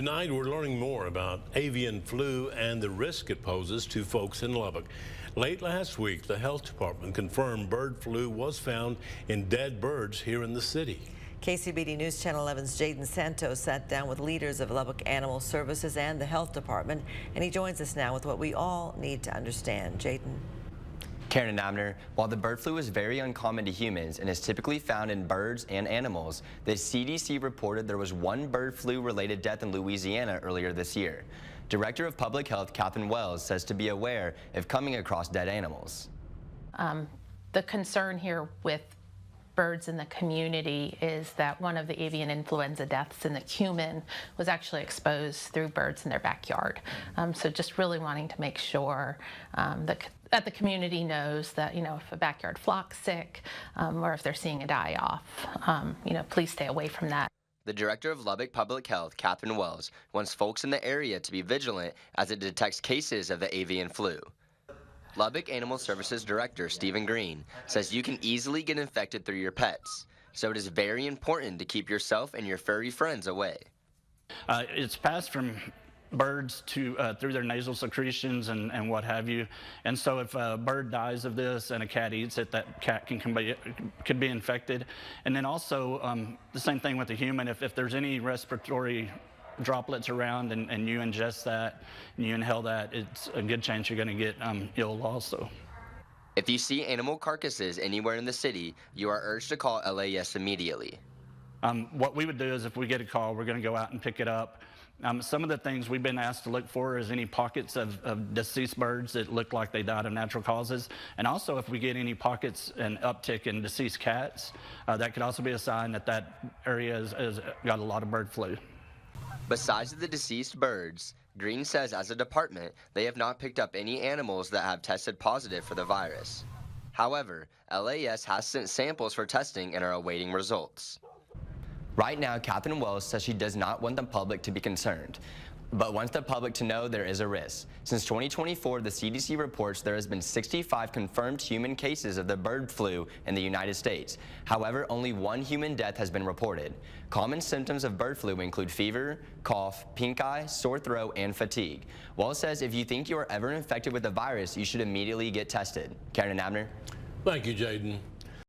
Tonight, we're learning more about avian flu and the risk it poses to folks in Lubbock. Late last week, the health department confirmed bird flu was found in dead birds here in the city. KCBD News Channel 11's Jaden Santos sat down with leaders of Lubbock Animal Services and the health department, and he joins us now with what we all need to understand. Jaden. Karen and Abner, while the bird flu is very uncommon to humans and is typically found in birds and animals, the CDC reported there was one bird flu-related death in Louisiana earlier this year. Director of Public Health Catherine Wells says to be aware of coming across dead animals. The concern here with birds in the community is that one of the avian influenza deaths in the human was actually exposed through birds in their backyard. So just really wanting to make sure that the community knows that, if a backyard flock's sick or if they're seeing a die-off, please stay away from that. The director of Lubbock Public Health, Catherine Wells, wants folks in the area to be vigilant as it detects cases of the avian flu. Lubbock Animal Services Director Stephen Green says you can easily get infected through your pets, so it is very important to keep yourself and your furry friends away. It's passed from birds to through their nasal secretions and what have you, and so if a bird dies of this and a cat eats it, that cat could be infected. And then also the same thing with the human. If there's any respiratory droplets around and you ingest that and you inhale that, it's a good chance you're going to get ill also. If you see animal carcasses anywhere in the city, you are urged to call LAS immediately. What we would do is if we get a call, we're going to go out and pick it up. Some of the things we've been asked to look for is any pockets of deceased birds that look like they died of natural causes. And also if we get any pockets and uptick in deceased cats, that could also be a sign that that area has got a lot of bird flu. Besides the deceased birds, Green says as a department, they have not picked up any animals that have tested positive for the virus. However, LAS has sent samples for testing and are awaiting results. Right now, Catherine Wells says she does not want the public to be concerned, but wants the public to know there is a risk. Since 2024, the CDC reports there has been 65 confirmed human cases of the bird flu in the United States. However, only one human death has been reported. Common symptoms of bird flu include fever, cough, pink eye, sore throat, and fatigue. Wells says if you think you are ever infected with the virus, you should immediately get tested. Karen and Abner. Thank you, Jaden.